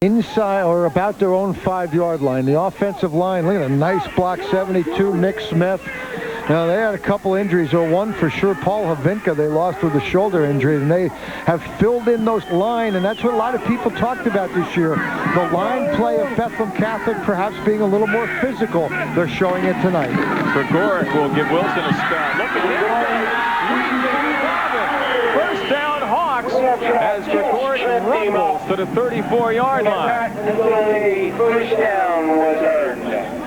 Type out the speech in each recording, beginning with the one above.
Inside or about their own 5-yard line. The offensive line, look at a nice block, 72, Nick Smith. Now, they had a couple injuries, or one for sure, Paul Havinka, they lost with a shoulder injury, and they have filled in those line, and that's what a lot of people talked about this year. The line play of Bethlehem Catholic perhaps being a little more physical. They're showing it tonight. Gregoric will give Wilson a spell. Look at him. First down, Hawks, as Gregoric rumbles to the 34-yard line. First down was earned.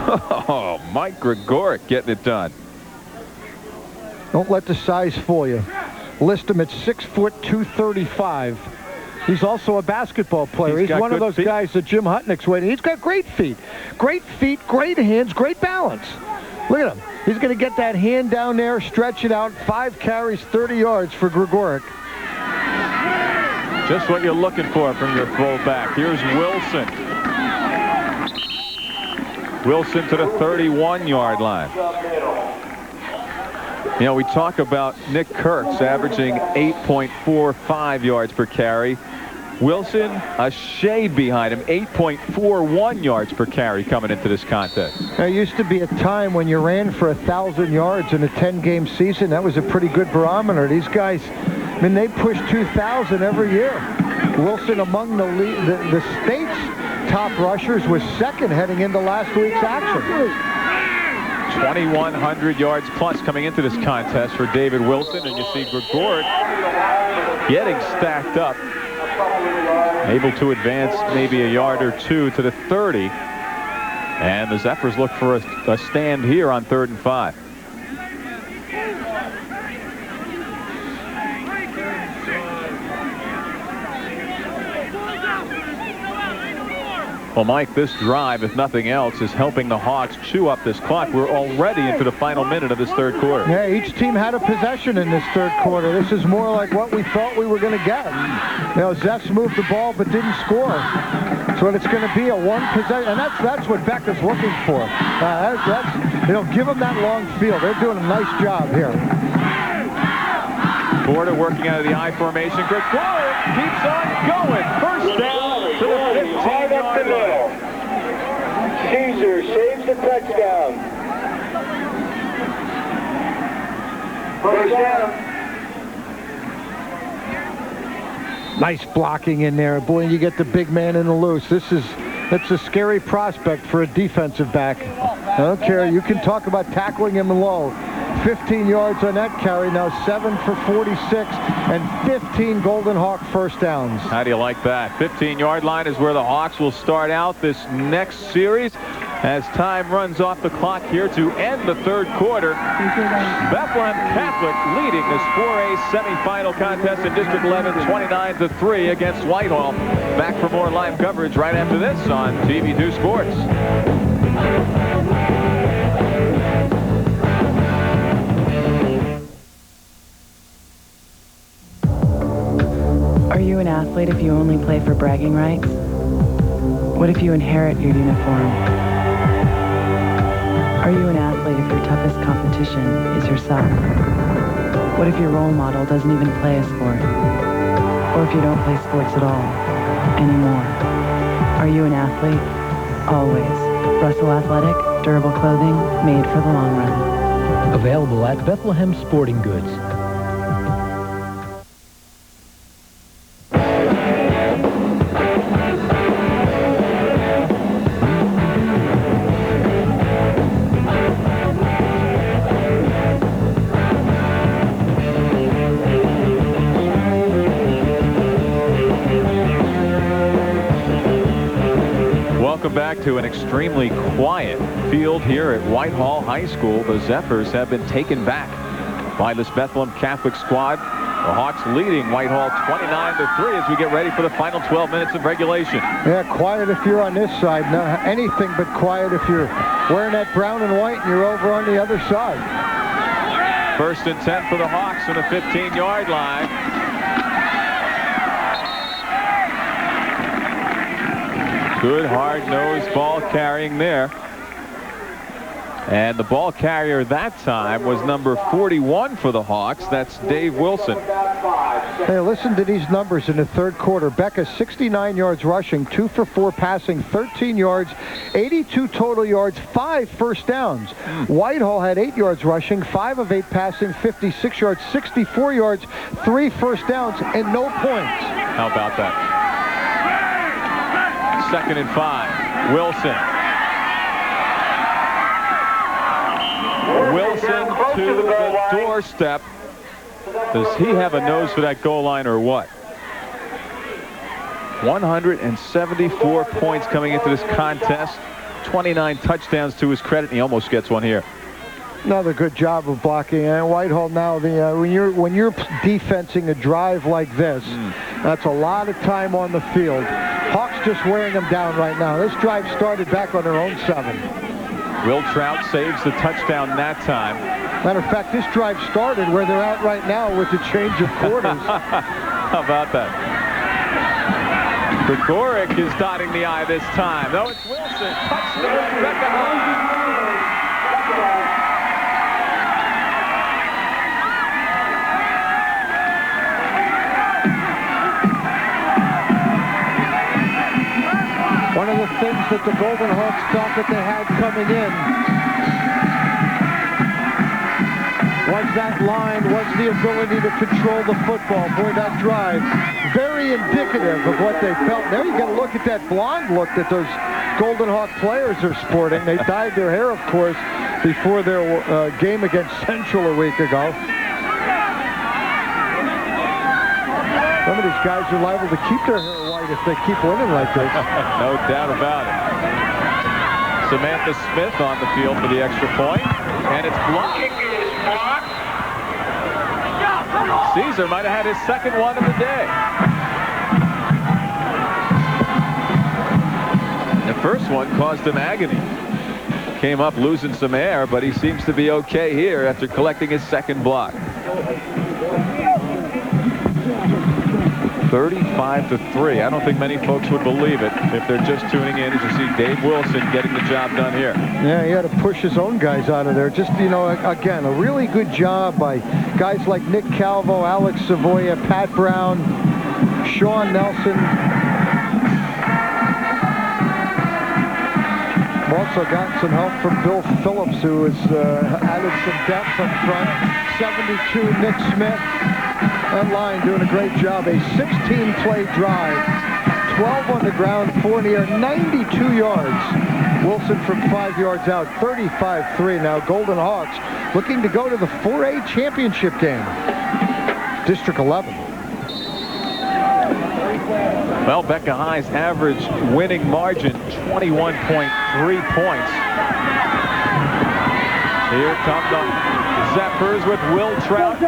Oh, Mike Gregoric getting it done. Don't let the size fool you. List him at 6 foot 235. He's also a basketball player. He's one of those guys that Jim Hutnick's waiting. He's got great feet, great hands, great balance. Look at him. He's going to get that hand down there, stretch it out. 5 carries, 30 yards for Gregoric. Just what you're looking for from your fullback. Here's Wilson. Wilson to the 31-yard line. You know, we talk about Nick Kurtz averaging 8.45 yards per carry. Wilson, a shade behind him, 8.41 yards per carry coming into this contest. There used to be a time when you ran for 1,000 yards in a 10-game season. That was a pretty good barometer. These guys, I mean, they push 2,000 every year. Wilson among the state's top rushers was second heading into last week's action. 2,100 yards plus coming into this contest for David Wilson, and you see Gregoric getting stacked up, able to advance maybe a yard or two to the 30, and the Zephyrs look for a stand here on 3rd and 5. Well, Mike, this drive, if nothing else, is helping the Hawks chew up this clock. We're already into the final minute of this 3rd quarter. Yeah, each team had a possession in this 3rd quarter. This is more like what we thought we were going to get. You know, Zephyrs moved the ball but didn't score. So it's going to be a one possession, and that's what Beck is looking for. You know, give them that long field. They're doing a nice job here. Border working out of the I formation. Gregoric keeps on going. First down to the 15-yard line. Caesar saves the touchdown. First down. Nice blocking in there. Boy, you get the big man in the loose. That's a scary prospect for a defensive back. I don't care. You can talk about tackling him low. 15 yards on that carry. Now 7 for 46 and 15 Golden Hawk first downs. How do you like that? 15-yard line is where the Hawks will start out this next series as time runs off the clock here to end the 3rd quarter. Bethlehem Catholic leading this 4A semifinal contest in District 11 29-3 against Whitehall. Back for more live coverage right after this on TV2 Sports. Are you an athlete if you only play for bragging rights? What if you inherit your uniform? Are you an athlete if your toughest competition is yourself? What if your role model doesn't even play a sport? Or if you don't play sports at all anymore? Are you an athlete? Always. Russell Athletic, durable clothing made for the long run. Available at Bethlehem Sporting Goods. Back to an extremely quiet field here at Whitehall High School. The Zephyrs have been taken back by this Bethlehem Catholic squad. The Hawks leading Whitehall 29-3 as we get ready for the final 12 minutes of regulation. Yeah, quiet if you're on this side. No, anything but quiet if you're wearing that brown and white and you're over on the other side. 1st and 10 for the Hawks on the 15-yard line. Good hard-nosed ball carrying there And the ball carrier that time was number 41 for the Hawks. That's Dave Wilson. Hey, listen to these numbers in the third quarter. Becca, 69 yards rushing, 2 for 4 passing, 13 yards, 82 total yards, 5 first downs. Whitehall had 8 yards rushing, 5 of 8 passing, 56 yards, 64 yards, 3 first downs, and no points. How about that? 2nd and 5. Wilson. Wilson to the doorstep. Does he have a nose for that goal line or what? 174 points coming into this contest. 29 touchdowns to his credit, and he almost gets one here. Another good job of blocking. And Whitehall now, when you're defensing a drive like this, that's a lot of time on the field. Hawks just wearing them down right now. This drive started back on their own 7. Will Trout saves the touchdown that time. Matter of fact, this drive started where they're at right now with the change of quarters. How about that? Gregoric is dotting the I this time. No, it's Wilson. Touchdown, Becca High. One of the things that the Golden Hawks thought that they had coming in was that line, was the ability to control the football. Boy, that drive, very indicative of what they felt. There you got to look at that blonde look that those Golden Hawk players are sporting. They dyed their hair, of course, before their game against Central a week ago. Some of these guys are liable to keep their hair white if they keep winning like this. No doubt about it. Samantha Smith on the field for the extra point, and it's blocked. Caesar might have had his second one of the day. The first one caused him agony. Came up losing some air, but he seems to be okay here after collecting his second block. 35-3. I don't think many folks would believe it if they're just tuning in as you see Dave Wilson getting the job done here. Yeah, he had to push his own guys out of there. Just, you know, again, a really good job by guys like Nick Calvo, Alex Savoya, Pat Brown, Sean Nelson. Also got some help from Bill Phillips, who has added some depth up front. 72, Nick Smith. That line doing a great job. A 16-play drive. 12 on the ground, 4 in the air, 92 yards. Wilson from 5 yards out, 35-3. Now Golden Hawks looking to go to the 4A championship game. District 11. Well, Becca High's average winning margin, 21.3 points. Here come the Zephyrs with Will Trout.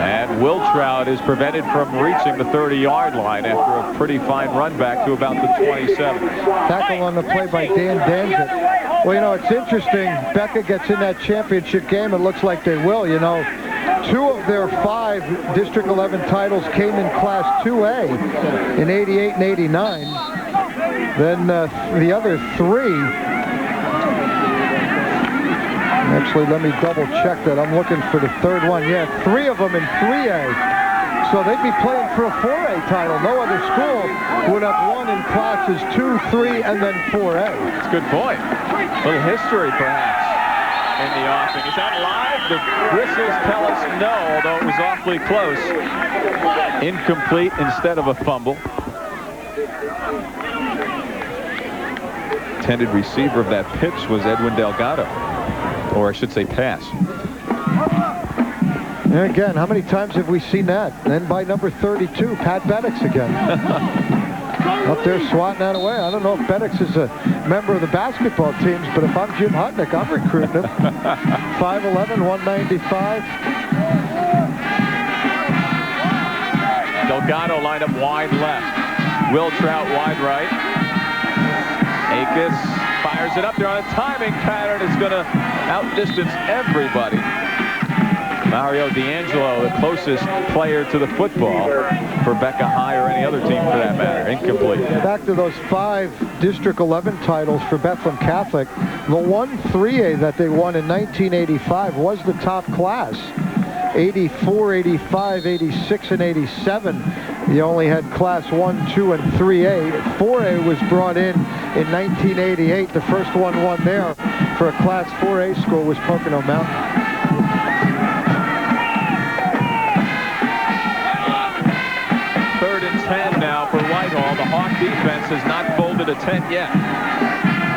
And Will Trout is prevented from reaching the 30-yard line after a pretty fine run back to about the 27. Tackle on the play by Dan Danzig. Well, you know, it's interesting. Becca gets in that championship game. It looks like they will, you know. 2 of their 5 District 11 titles came in Class 2A in 88 and 89. Then the other 3... Actually, let me double check that. I'm looking for the third one. Yeah, 3 of them in 3A. So they'd be playing for a 4A title. No other school would have won in classes 2, 3, and then 4A. That's a good point. A little history, perhaps, in the offing. Is that live? The whistles tell us no, although it was awfully close. Incomplete instead of a fumble. Intended receiver of that pitch was Edwin Delgado. Or I should say pass. And again, how many times have we seen that? And then by number 32, Pat Beddix again. Up there swatting that away. I don't know if Beddix is a member of the basketball teams, but if I'm Jim Hutnick, I'm recruiting him. 5'11", 195. Delgado lined up wide left. Will Trout wide right. Akis fires it up there on a timing pattern. It's going to outdistance everybody. Mario D'Angelo, the closest player to the football for Becca High or any other team for that matter. incomplete. Back to those 5 District 11 titles for Bethlehem Catholic. The one 3A that they won in 1985 was the top class. 84, 85, 86, and 87. You only had Class 1, 2, and 3A. 4A was brought in 1988. The first one won there for a Class 4A school was Pocono Mountain. Third and 10 now for Whitehall. The Hawk defense has not folded a 10 yet.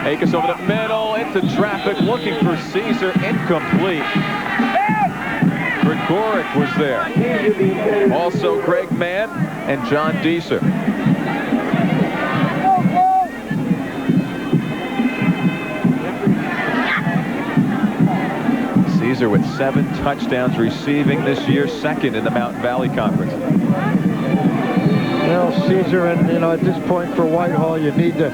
Akers over the middle, into traffic, looking for Caesar, incomplete. Gregoric was there. Also Greg Mann and John Deeser. Caesar with 7 touchdowns receiving this year, second in the Mountain Valley Conference. Well, Caesar, and at this point for Whitehall, you need to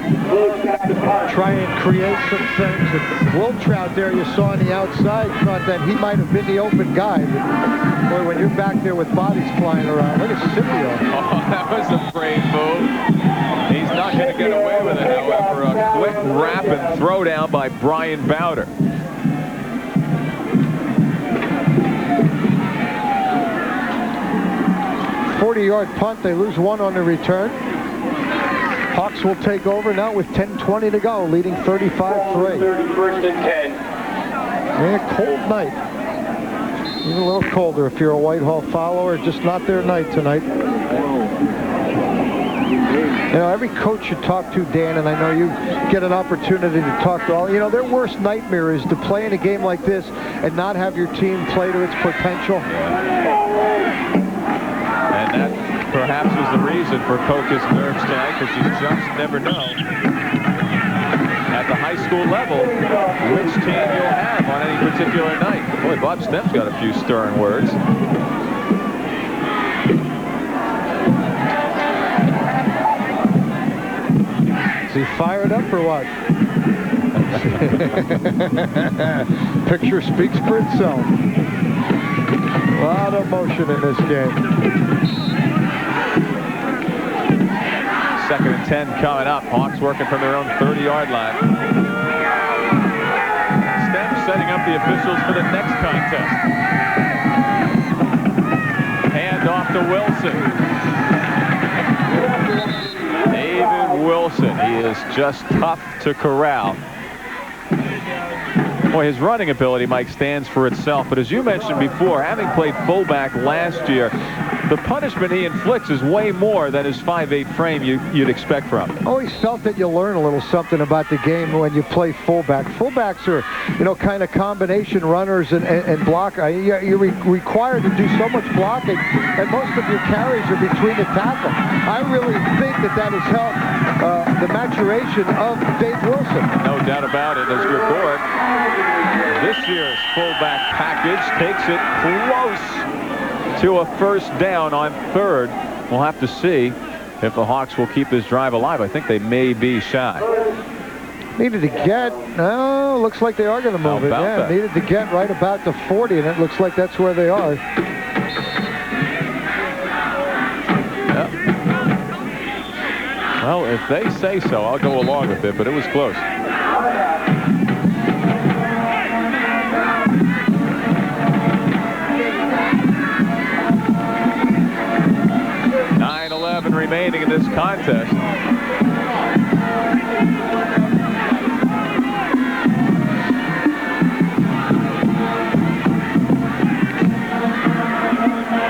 try and create some things. And Wiltrout there, you saw on the outside, thought that he might have been the open guy. But, boy, when you're back there with bodies flying around, look at Scipio. Oh, that was a brave move. He's not going to get away with it, however. A quick wrap and throw down by Brian Bowder. Yard punt. They lose 1 on the return. Hawks will take over now with 10:20 to go, leading 35-3. 31st and 10. And a cold night. Even a little colder if you're a Whitehall follower. Just not their night tonight. Every coach you talk to, Dan, and I know you get an opportunity to talk to all, their worst nightmare is to play in a game like this and not have your team play to its potential. And that perhaps was the reason for Coca's nerves tonight, because you just never know at the high school level which team you'll have on any particular night. Boy, Bob Stem's got a few stern words. Is he fired up or what? Picture speaks for itself. A lot of motion in this game. 2nd and 10 coming up. Hawks working from their own 30-yard line. Stem setting up the officials for the next contest. Hand off to Wilson. David Wilson. He is just tough to corral. Boy, his running ability, Mike, stands for itself. But as you mentioned before, having played fullback last year, the punishment he inflicts is way more than his 5'8" frame you'd expect from him. Always felt that you learn a little something about the game when you play fullback. Fullbacks are, kind of combination runners and block. You're required to do so much blocking, and most of your carries are between the tackle. I really think that has helped the maturation of Dave Wilson. No doubt about it. As Gregoric, this year's fullback package takes it close to a first down on 3rd. We'll have to see if the Hawks will keep this drive alive. I think they may be shy. Needed to get, looks like they are going to move it. Yeah, that? Needed to get right about the 40, and it looks like that's where they are. Yep. Well, if they say so, I'll go along with it, but it was close. 9:11 remaining in this contest.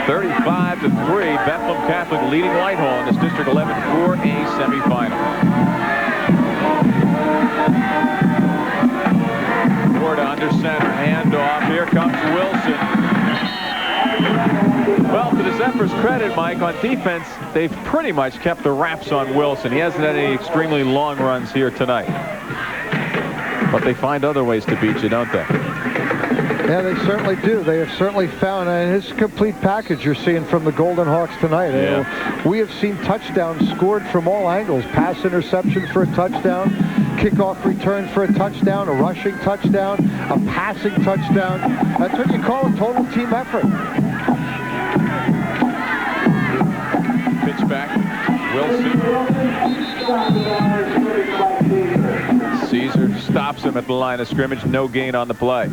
(35-3), Bethlehem Catholic leading Whitehall in this District 11 4A semifinal. Ford under center, handoff. Here comes Wilson. Well, to the Zephyrs' credit, Mike, on defense, they've pretty much kept the wraps on Wilson. He hasn't had any extremely long runs here tonight. But they find other ways to beat you, don't they? Yeah, they certainly do. They have certainly found, and it's a complete package you're seeing from the Golden Hawks tonight. Yeah. We have seen touchdowns scored from all angles. Pass interception for a touchdown, kickoff return for a touchdown, a rushing touchdown, a passing touchdown. That's what you call a total team effort. Pitch back. Wilson. Caesar stops him at the line of scrimmage. No gain on the play.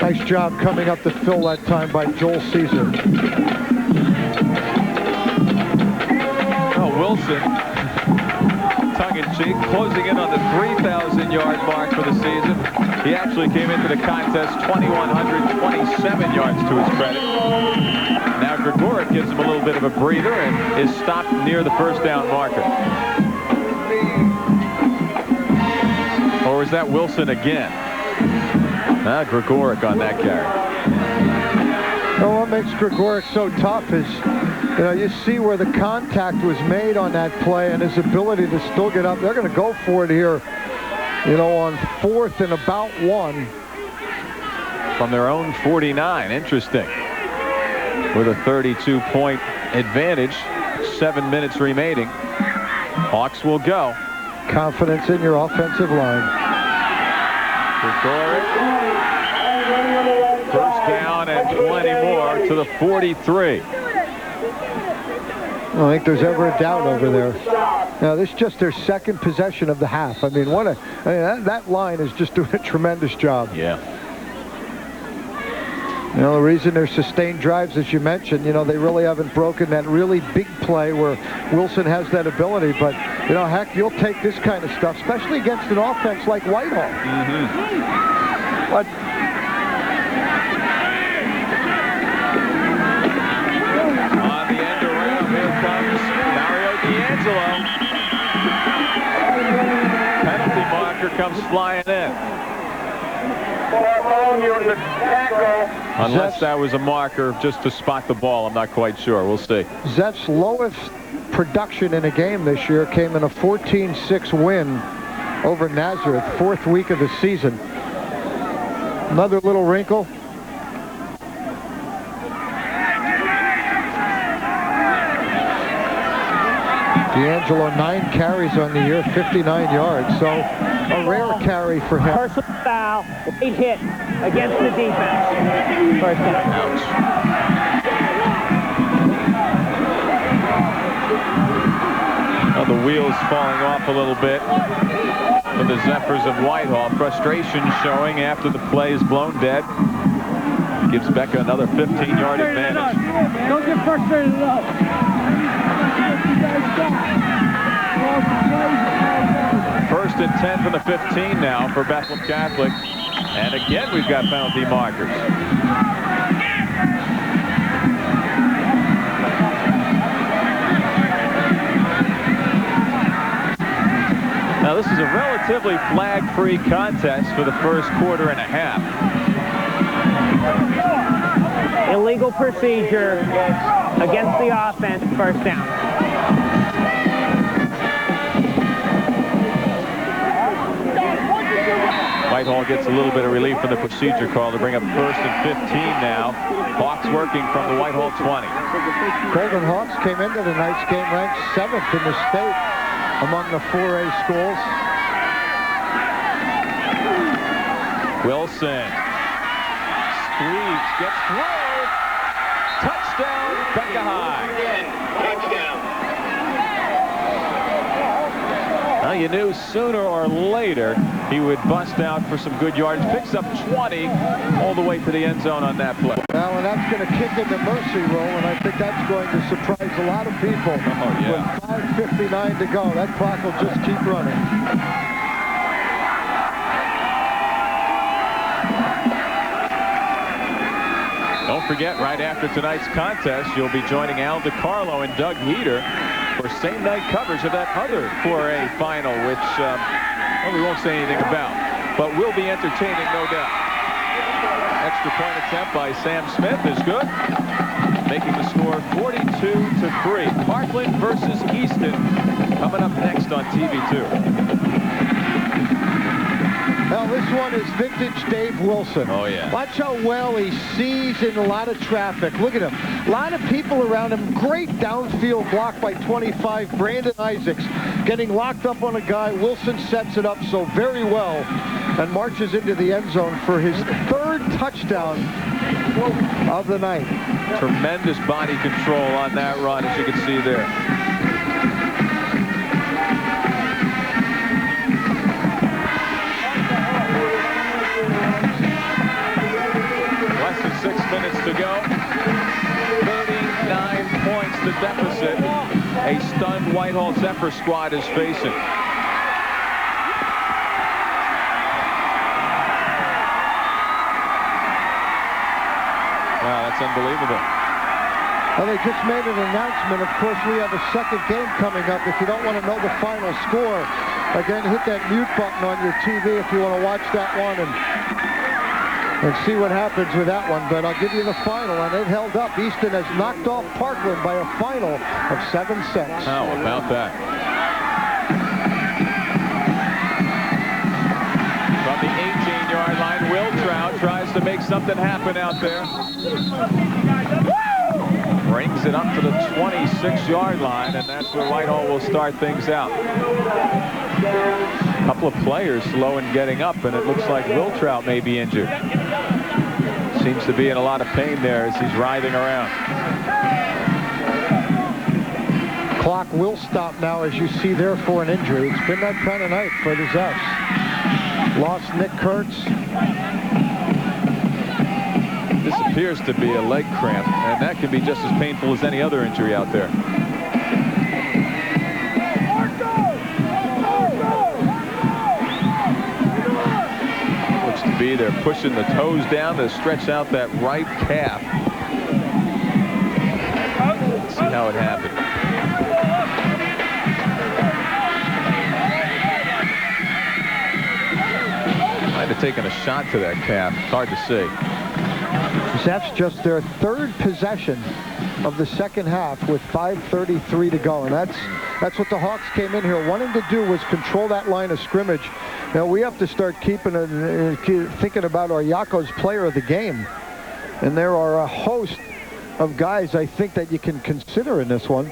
Nice job coming up the fill that time by Joel Caesar. Oh, Wilson, tongue-in-cheek, closing in on the 3,000-yard mark for the season. He actually came into the contest 2,127 yards to his credit. Now Gregoric gives him a little bit of a breather and is stopped near the first down marker. Or is that Wilson again? Gregoric on that carry. Well, what makes Gregoric so tough is, you see where the contact was made on that play and his ability to still get up. They're going to go for it here, on 4th and about 1. From their own 49. Interesting. With a 32-point advantage. 7 minutes remaining. Hawks will go. Confidence in your offensive line. Gregoric. First down and 20 more to the 43. I don't think there's ever a doubt over there. Now, this is just their second possession of the half. I mean, that line is just doing a tremendous job. Yeah. The reason they're sustained drives, as you mentioned, they really haven't broken that really big play where Wilson has that ability. But, heck, you'll take this kind of stuff, especially against an offense like Whitehall. But on the end around, here comes Mario D'Angelo. Penalty marker comes flying in. Unless that was a marker just to spot the ball, I'm not quite sure. We'll see. Zet's lowest production in a game this year came in a 14-6 win over Nazareth, 4th week of the season. Another little wrinkle. D'Angelo, 9 carries on the year, 59 yards. So a rare carry for him. Personal foul, late hit against the defense. First down. Ouch. Well, the wheels falling off a little bit for the Zephyrs of Whitehall. Frustration showing after the play is blown dead. Gives Becca another 15-yard advantage. Don't get frustrated enough. First and 10 from the 15 now for Bethlehem Catholic. And again, we've got penalty markers. Now, this is a relatively flag-free contest for the first quarter and a half. Illegal procedure against the offense, first down. Whitehall gets a little bit of relief from the procedure call to bring up first and 15 now. Hawks working from the Whitehall 20. Golden Hawks came into tonight's game ranked 7th in the state among the 4A schools. Wilson. Squeeze. Gets through. Touchdown, Becca High. Touchdown. Now, you knew sooner or later he would bust out for some good yards. Picks up 20 all the way to the end zone on that play. Well, and that's going to kick in the mercy roll, and I think that's going to surprise a lot of people. Oh, yeah. With 5:59 to go, that clock will just keep running. Don't forget, right after tonight's contest, you'll be joining Al DiCarlo and Doug Heater for same-night coverage of that other 4A final, which we won't say anything about, but will be entertaining, no doubt. Extra point attempt by Sam Smith is good, making the score 42-3. Parkland versus Easton coming up next on TV2. Now, this one is vintage Dave Wilson. Oh, yeah. Watch how well he sees in a lot of traffic. Look at him. A lot of people around him. Great downfield block by 25, Brandon Isaacs. getting locked up on a guy. Wilson sets it up so very well and marches into the end zone for his 3rd touchdown of the night. Tremendous body control on that run, as you can see there. Less than 6 minutes to go. 39 points the deficit a stunned Whitehall Zephyr squad is facing. Wow, that's unbelievable. Well, they just made an announcement. Of course, we have a second game coming up. If you don't want to know the final score, again, hit that mute button on your TV if you want to watch that one and see what happens with that one. But I'll give you the final, and it held up. Easton has knocked off Parkland by a final of 7-6. How about that? From the 18-yard line, Will Trout tries to make something happen out there. Brings it up to the 26-yard line, and that's where Whitehall will start things out. A couple of players slow in getting up, and it looks like Will Trout may be injured. Seems to be in a lot of pain there as he's writhing around. Clock will stop now, as you see there, for an injury. It's been that kind of night for the Zepps. Lost Nick Kurtz. This appears to be a leg cramp, and that can be just as painful as any other injury out there. Looks to be they're pushing the toes down to stretch out that right calf. Let's see how it happened. Might have taken a shot to that calf. It's hard to see. That's just their 3rd possession of the second half with 5:33 to go, and that's what the Hawks came in here wanting to do, was control that line of scrimmage. Now we have to start thinking about our Yakos player of the game, and there are a host of guys I think that you can consider in this one.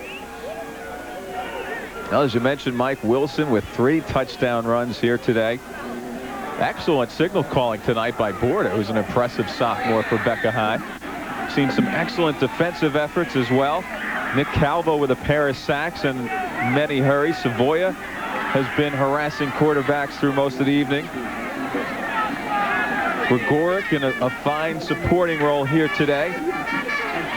Well, as you mentioned, Mike Wilson with 3 touchdown runs here today. Excellent signal calling tonight by Borda, who's an impressive sophomore for Becca High. Seen some excellent defensive efforts as well. Nick Calvo with a pair of sacks and many hurries. Savoya has been harassing quarterbacks through most of the evening. Gregoric in a fine supporting role here today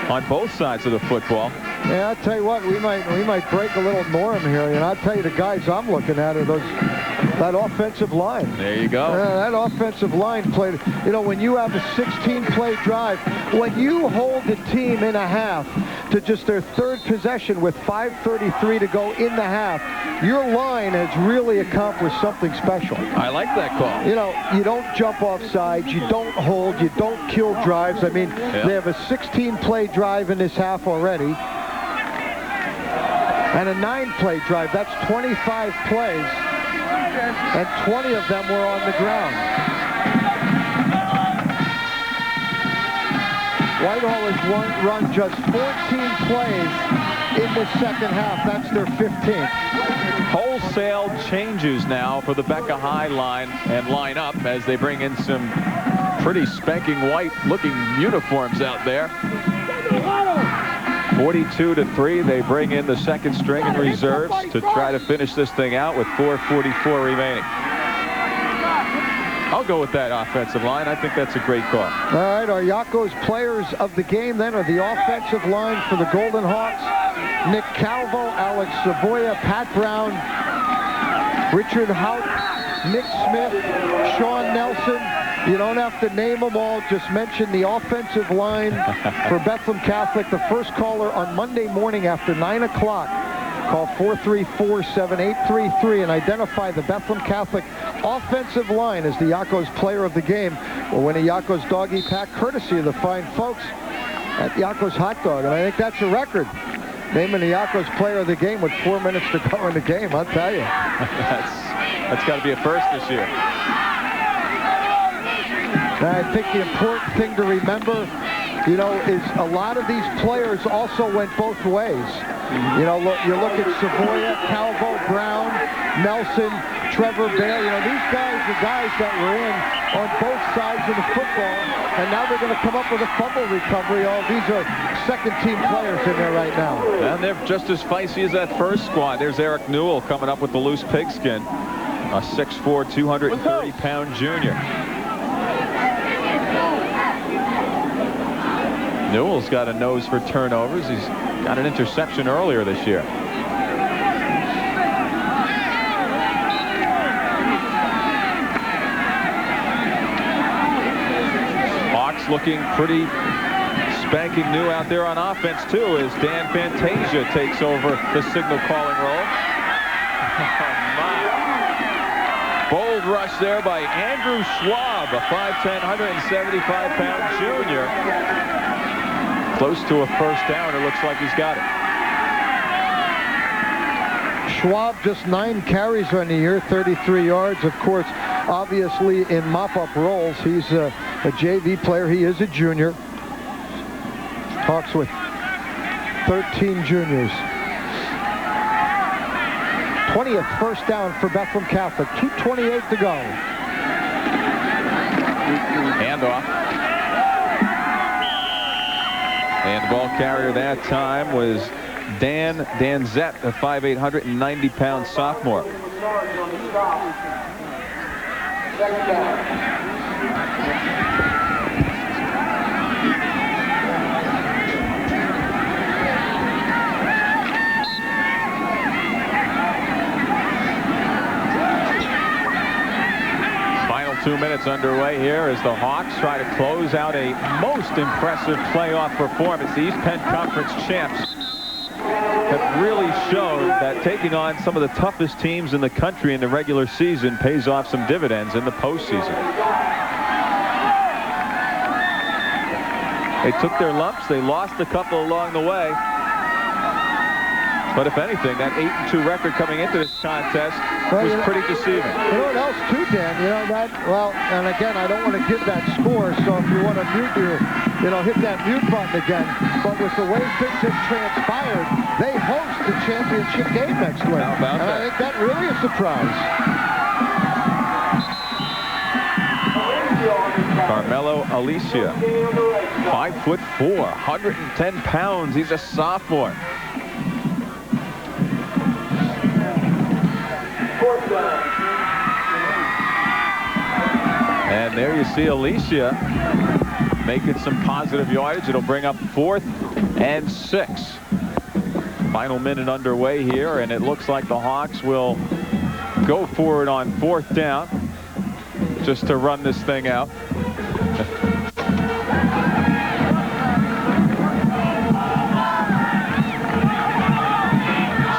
on both sides of the football. Yeah, I'll tell you what, we might break a little norm here, and I'll tell you the guys I'm looking at are that offensive line. There you go. That offensive line played, you know, when you have a 16-play drive, when you hold the team in a half to just their 3rd possession with 5:33 to go in the half, your line has really accomplished something special. I like that call. You know, you don't jump off sides, you don't hold, you don't kill drives. I mean, They have a 16-play drive in this half already. And a 9-play drive. That's 25 plays. And 20 of them were on the ground. Whitehall has run just 14 plays in the second half. That's their 15th. Wholesale changes now for the Becca High line and line up as they bring in some pretty spanking white looking uniforms out there. 42-3, they bring in the second string in reserves to try to finish this thing out with 4:44 remaining. I'll go with that offensive line. I think that's a great call. All right, our Yakos players of the game then are the offensive line for the Golden Hawks. Nick Calvo, Alex Savoya, Pat Brown, Richard Hout, Nick Smith, Sean Nelson. You don't have to name them all. Just mention the offensive line for Bethlehem Catholic. The first caller on Monday morning after 9 o'clock. Call 434-7833 and identify the Bethlehem Catholic offensive line as the Yakos player of the game. We'll win a Yakos doggy pack courtesy of the fine folks at Yakos Hot Dog. And I think that's a record. Naming the Yakos player of the game with 4 minutes to go in the game, I'll tell you. That's got to be a first this year. And I think the important thing to remember, you know, is a lot of these players also went both ways. You know, look, you look at Savoya, Calvo, Brown, Nelson, Trevor Bale. You know, these guys are guys that were in on both sides of the football, and now they're going to come up with a fumble recovery. Oh, these are second-team players in there right now. And they're just as feisty as that first squad. There's Eric Newell coming up with the loose pigskin. A 6'4", 230-pound junior. Newell's got a nose for turnovers. He's got an interception earlier this year. Hawks looking pretty spanking new out there on offense, too, as Dan Fantasia takes over the signal calling role. Bold rush there by Andrew Schwab, a 5'10", 175-pound junior. Close to a first down. It looks like he's got it. Schwab just 9 carries on the year, 33 yards. Of course, obviously in mop-up roles. He's a JV player. He is a junior. Hawks with 13 juniors. 20th first down for Bethlehem Catholic. 2:28 to go. Handoff. And the ball carrier that time was Dan Danzett, a 5'8", 190-pound sophomore. Final 2 minutes underway here as the Hawks try to close out a most impressive playoff performance. The East Penn Conference champs have really shown that taking on some of the toughest teams in the country in the regular season pays off some dividends in the postseason. They took their lumps. They lost a couple along the way. But if anything, that 8-2 record coming into this contest was pretty deceiving. You know what else too, Dan? You know that, well, and again, I don't want to give that score, so if you want to mute hit that mute button again. But with the way things have transpired, they host the championship game next week. How about that? I think that really is a surprise. Carmelo Alicia, 5'4", 110 pounds. He's a sophomore. And there you see Alicia making some positive yardage. It'll bring up 4th and 6. Final minute underway here, and it looks like the Hawks will go for it on 4th down just to run this thing out.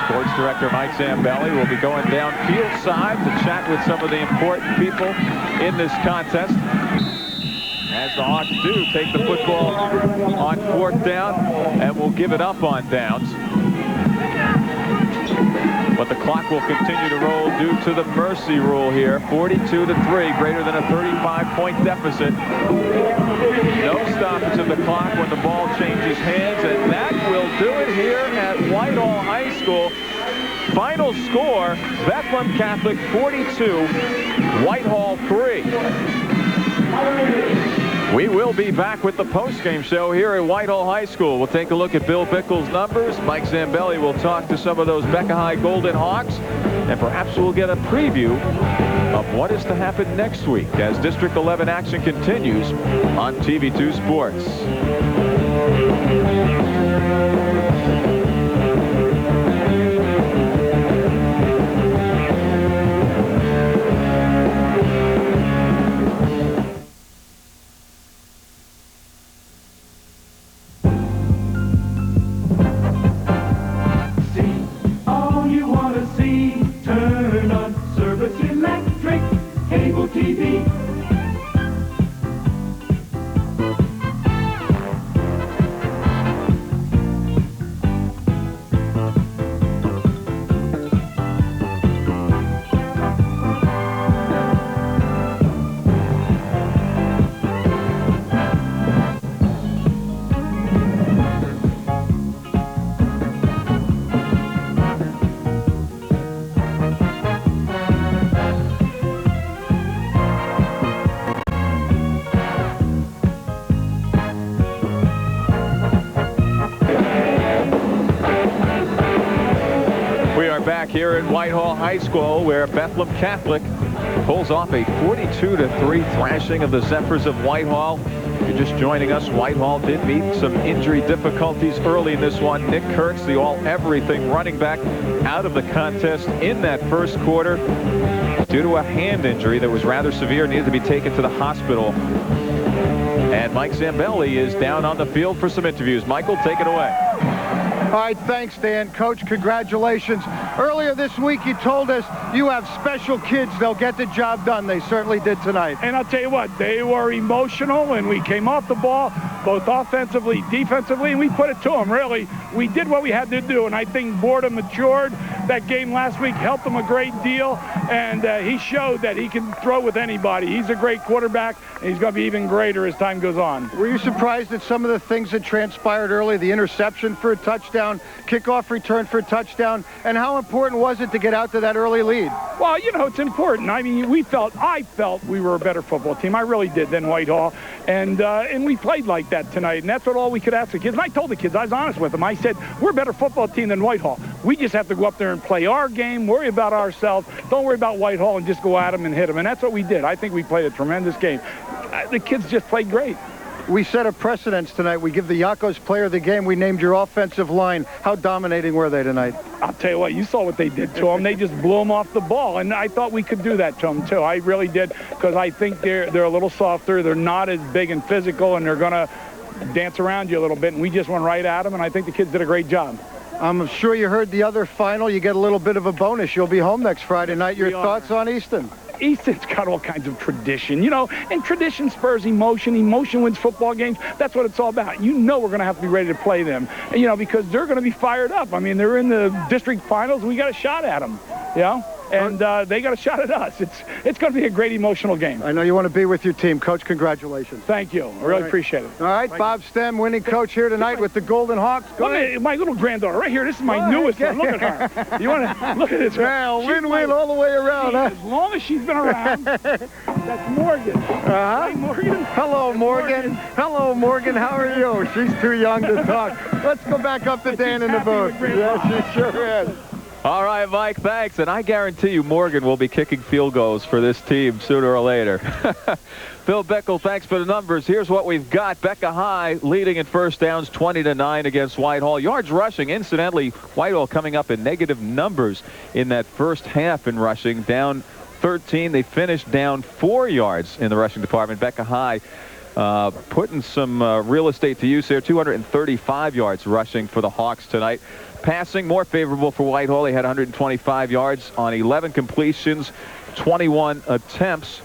Sports Director Mike Zambelli will be going down field side to chat with some of the important people in this contest. As the Hawks do take the football on 4th down and will give it up on downs. But the clock will continue to roll due to the mercy rule here. 42-3, greater than a 35-point deficit. No stoppage of the clock when the ball changes hands, and that will do it here at Whitehall High School. Final score, Bethlehem Catholic 42, Whitehall 3. We will be back with the postgame show here at Whitehall High School. We'll take a look at Bill Bickle's numbers. Mike Zambelli will talk to some of those Becca High Golden Hawks. And perhaps we'll get a preview of what is to happen next week as District 11 action continues on TV2 Sports. are back here at Whitehall High School, where Bethlehem Catholic pulls off a 42-3 thrashing of the Zephyrs of Whitehall. If you're just joining us, Whitehall did meet some injury difficulties early in this one. Nick Kurtz, the all-everything running back, out of the contest in that first quarter due to a hand injury that was rather severe, needed to be taken to the hospital. And Mike Zambelli is down on the field for some interviews. Michael, take it away. All right, thanks, Dan. Coach, congratulations. Earlier this week, you told us you have special kids. They'll get the job done. They certainly did tonight. And I'll tell you what, they were emotional, and we came off the ball, both offensively, defensively, and we put it to them, really. We did what we had to do, and I think Borda matured. That game last week helped him a great deal, and he showed that he can throw with anybody. He's a great quarterback, and he's going to be even greater as time goes on. Were you surprised at some of the things that transpired early, the interception for a touchdown, kickoff return for a touchdown, and how important was it to get out to that early lead? Well, you know, it's important. I mean, I felt we were a better football team. I really did than Whitehall, and we played like that tonight, and that's what all we could ask the kids. And I told the kids, I was honest with them. I said, we're a better football team than Whitehall. We just have to go up there and play our game, worry about ourselves, don't worry about Whitehall, and just go at them and hit them. And that's what we did. I think we played a tremendous game. The kids just played great. We set a precedence tonight. We give the Yakos player of the game. We named your offensive line. How dominating were they tonight? I'll tell you what, you saw what they did to them. They just blew them off the ball, and I thought we could do that to them, too. I really did, because I think they're a little softer. They're not as big and physical, and they're going to dance around you a little bit, and we just went right at them, and I think the kids did a great job. I'm sure you heard the other final. You get a little bit of a bonus. You'll be home next Friday night. Your thoughts on Easton? Easton's got all kinds of tradition, you know, and tradition spurs emotion. Emotion wins football games. That's what it's all about. You know we're going to have to be ready to play them, you know, because they're going to be fired up. I mean, they're in the district finals. We got a shot at them, you know, and they got a shot at us. It's going to be a great emotional game. I know you want to be with your team. Coach, congratulations. Thank you. I really appreciate it. All right, Bob Stem, winning coach here tonight with the Golden Hawks. My little granddaughter right here. This is my newest one. Look at her. You want to look at this? Well, win-win all the way around, huh? As long as she's been around. That's Morgan. Hi, Morgan. Hello, Morgan. Hello, Morgan. How are you? She's too young to talk. Let's go back up to Dan in the booth. Yeah, she sure is. All right, Mike, thanks. And I guarantee you Morgan will be kicking field goals for this team sooner or later. Phil Bickel, thanks for the numbers. Here's what we've got. Becca High leading in first downs 20-9 against Whitehall. Yards rushing, incidentally, Whitehall coming up in negative numbers in that first half in rushing, down 13. They finished down 4 yards in the rushing department. Becca High putting some real estate to use here. 235 yards rushing for the Hawks tonight. Passing more favorable for Whitehall. They had 125 yards on 11 completions, 21 attempts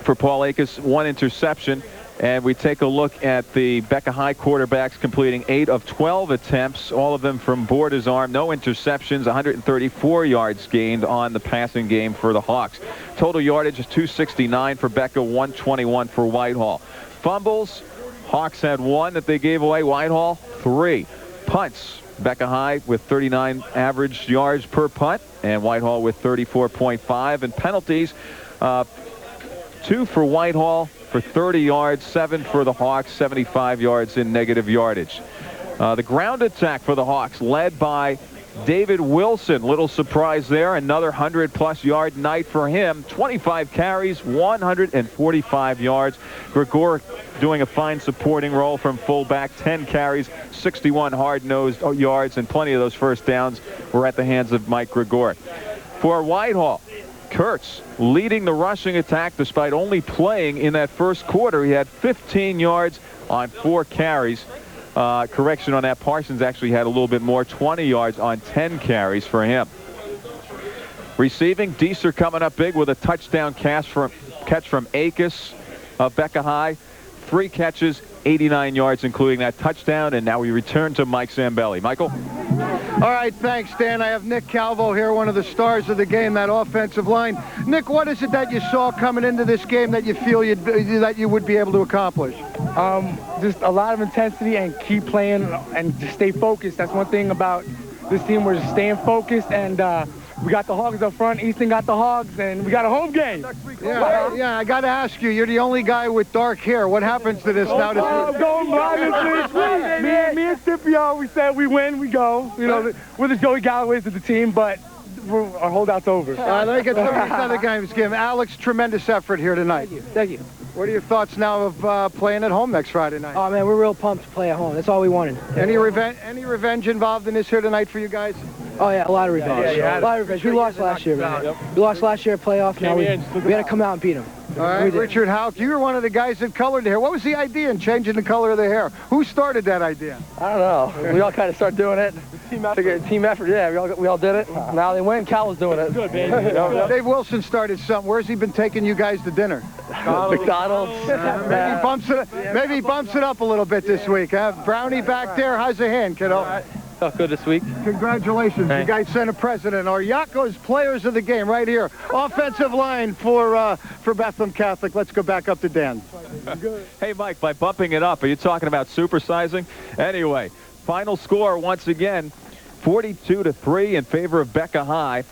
for Paul Akers, 1 interception. And we take a look at the Becca High quarterbacks completing 8 of 12 attempts, all of them from Borda's arm. No interceptions, 134 yards gained on the passing game for the Hawks. Total yardage is 269 for Becca, 121 for Whitehall. Fumbles, Hawks had 1 that they gave away. Whitehall, 3. Punts, Becca High with 39 average yards per punt, and Whitehall with 34.5. And penalties, 2 for Whitehall for 30 yards, 7 for the Hawks, 75 yards in negative yardage. The ground attack for the Hawks led by David Wilson. Little surprise there. Another 100-plus yard night for him. 25 carries, 145 yards. Gregor doing a fine supporting role from fullback. 10 carries, 61 hard-nosed yards, and plenty of those first downs were at the hands of Mike Gregor. For Whitehall, Kurtz leading the rushing attack despite only playing in that first quarter. He had 15 yards on 4 carries. Correction on that, Parsons actually had a little bit more, 20 yards on 10 carries for him. Receiving, Deeser coming up big with a touchdown catch from Akis of Becca High. 3 catches, 89 yards, including that touchdown. And now we return to Mike Zambelli. Michael? All right, thanks, Dan. I have Nick Calvo here, one of the stars of the game, that offensive line. Nick, what is it that you saw coming into this game that you feel that you would be able to accomplish? Just a lot of intensity and keep playing and just stay focused. That's one thing about this team. We're just staying focused and we got the Hogs up front. Easton got the Hogs, and we got a home game. Yeah, I got to ask you, you're the only guy with dark hair. What happens to this now? I'm going blind this week. Me and Scipio, we said we win, we go. You know, we're the Joey Galloways of the team, but our holdout's over. Let me get some of these other games. Give Alex tremendous effort here tonight. Thank you. What are your thoughts now of playing at home next Friday night? Oh, man, we're real pumped to play at home. That's all we wanted. Any revenge involved in this here tonight for you guys? Oh, yeah, a lot of revenge. A lot of revenge. We lost last year, man. We lost last year at playoff. Now we had to come out and beat them. All right, Richard Houck, you were one of the guys that colored the hair. What was the idea in changing the color of the hair? Who started that idea? I don't know. We all kind of started doing it. Team effort, yeah. We all did it. Now they win. Cal was doing it. Good, baby. Dave Wilson started something. Where's he been taking you guys to dinner? McDonald's. Maybe he bumps it up a little bit this week. Huh? Brownie back there. How's the hand, kiddo? Felt good this week. Congratulations. You guys sent a president. Our Yakos players of the game right here. Offensive line for Bethlehem Catholic. Let's go back up to Dan. Hey, Mike, by bumping it up, are you talking about supersizing? Anyway, final score once again, 42-3 in favor of Becca High.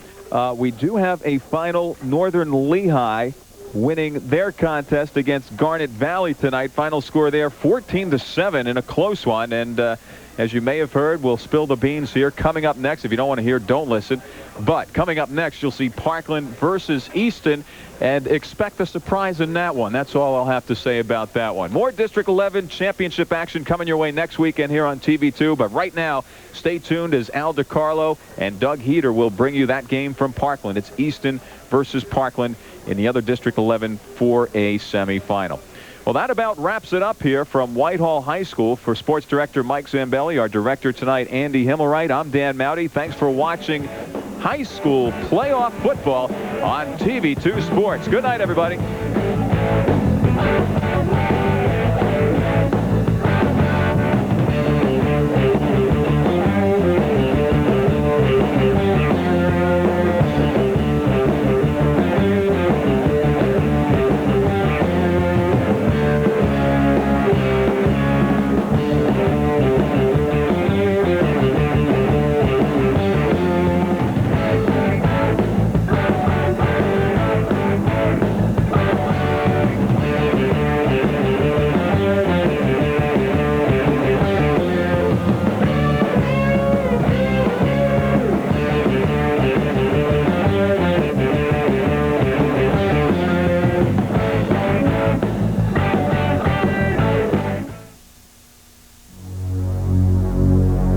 We do have a final Northern Lehigh winning their contest against Garnet Valley tonight. Final score there, 14-7 in a close one. And as you may have heard, we'll spill the beans here. Coming up next, if you don't want to hear, don't listen. But coming up next, you'll see Parkland versus Easton, and expect a surprise in that one. That's all I'll have to say about that one. More District 11 championship action coming your way next weekend here on TV2. But right now, stay tuned as Al DiCarlo and Doug Heater will bring you that game from Parkland. It's Easton versus Parkland in the other District 11 for a semifinal. Well, that about wraps it up here from Whitehall High School. For Sports Director Mike Zambelli, our director tonight, Andy Himmelwright, I'm Dan Mowdy. Thanks for watching high school playoff football on TV2 Sports. Good night, everybody.